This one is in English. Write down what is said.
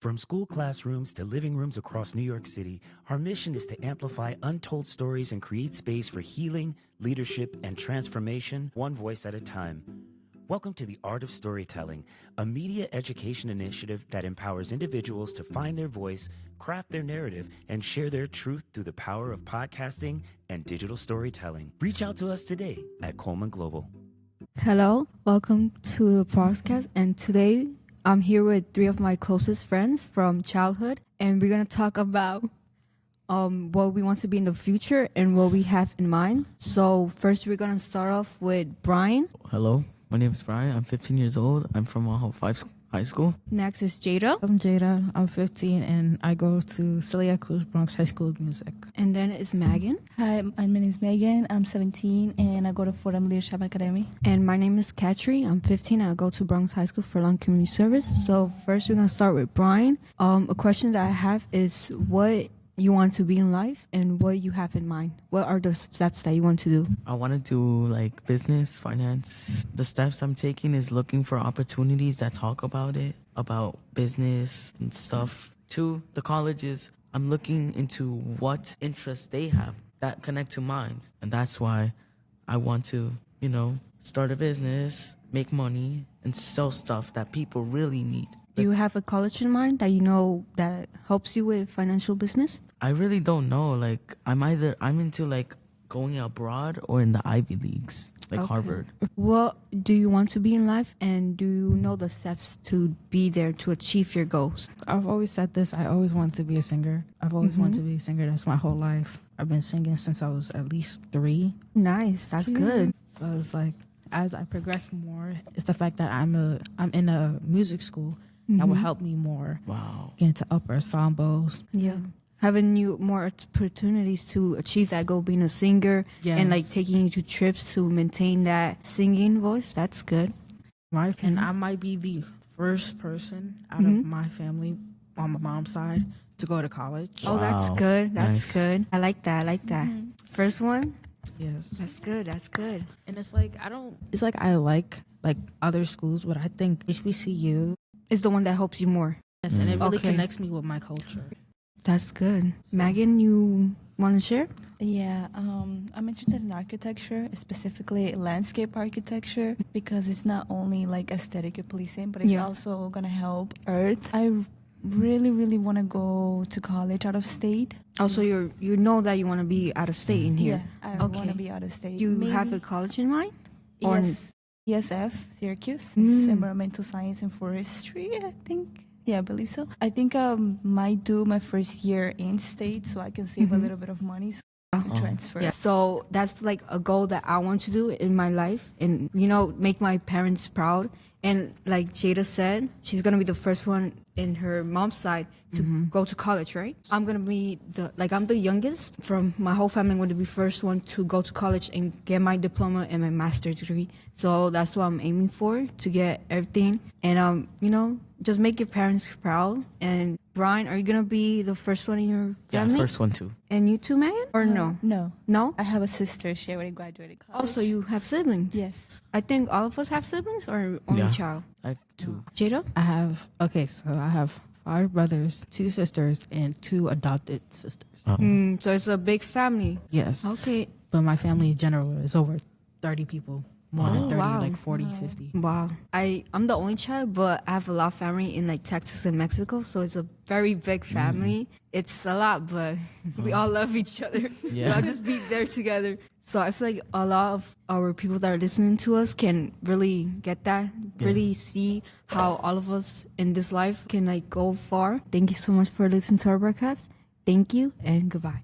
From school classrooms to living rooms across New York City, our mission is to amplify untold stories and create space for healing, leadership, and transformation, one voice at a time. Welcome to The Art of Storytelling, a media education initiative that empowers individuals to find their voice, craft their narrative, and share their truth through the power of podcasting and digital storytelling. Reach out to us today at Coleman Global. Hello, welcome to the podcast, and today I'm here with three of my closest friends from childhood, and we're going to talk about what we want to be in the future and what we have in mind. So first we're going to start off with Brian. Hello, my name is Brian. I'm 15 years old. I'm from Mount Five High School. Next is Jada. I'm Jada. I'm 15 and I go to Celia Cruz Bronx High School of Music. And then it's Megan. Hi, my name is Megan. I'm 17 and I go to Fordham Leadership Academy. And my name is Katri. I'm 15 and I go to Bronx High School for Long Community Service. So first we're going to start with Brian. A question that I have is what you want to be in life and what you have in mind. What are the steps that you want to do? I want to do like business, finance. The steps I'm taking is looking for opportunities that talk about it, about business and stuff. To the colleges, I'm looking into what interests they have that connect to mine. And that's why I want to, start a business, make money, and sell stuff that people really need. Do you have a college in mind that you know that helps you with financial business? I really don't know. Like, I'm into like going abroad or in the Ivy Leagues, like Harvard. What do you want to be in life, and do you know the steps to be there to achieve your goals? I've always said this. I always want to be a singer. I've always wanted to be a singer. That's my whole life. I've been singing since I was at least 3. Nice. That's good. So it's like, as I progress more, it's the fact that I'm in a music school that will help me more. Wow. Get into upper ensembles. Yeah. Having you more opportunities to achieve that goal, being a singer, and like taking you to trips to maintain that singing voice. That's good. And I might be the first person out of my family on my mom's side to go to college. Oh, that's good. That's Nice. good. I like that. First one? Yes. That's good. That's good. And it's like, I like other schools, but I think HBCU, It's the one that helps you more. yes, and it really Okay. connects me with my culture. That's good. Megan, you want to share? Yeah, I'm interested in architecture, specifically landscape architecture, because it's not only like aesthetic you're pleasing, but it's also going to help Earth. I really, really want to go to college out of state. Also, you know that you want to be out of state in here. Yeah, I want to be out of state. Do you have a college in mind? Or Yes, ESF, Syracuse. It's environmental science and forestry, I think. Yeah, I believe so. I think I might do my first year in state so I can save a little bit of money so I can transfer. Yeah. So that's like a goal that I want to do in my life and, make my parents proud. And like Jada said, she's going to be the first one in her mom's side to go to college, right? I'm going to be I'm the youngest from my whole family. I'm going to be first one to go to college and get my diploma and my master's degree. So that's what I'm aiming for, to get everything. And, just make your parents proud. And Brian, are you going to be the first one in your family? Yeah, first one too. And you too, Megan? Or no? No. No? I have a sister. She already graduated college. Oh, so you have siblings? Yes. I think all of us have siblings, or only Yeah. child? I have 2. Jada? I have 5 brothers, 2 sisters, and 2 adopted sisters. So it's a big family. Yes. Okay. But my family in general is over 30 people. More than 30, wow. like 40, 50. Wow. I'm the only child, but I have a lot of family in like Texas and Mexico, so it's a very big family. It's a lot, but we all love each other. We all just be there together. So I feel like a lot of our people that are listening to us can really get that, really see how all of us in this life can like go far. Thank you so much for listening to our broadcast. Thank you and goodbye.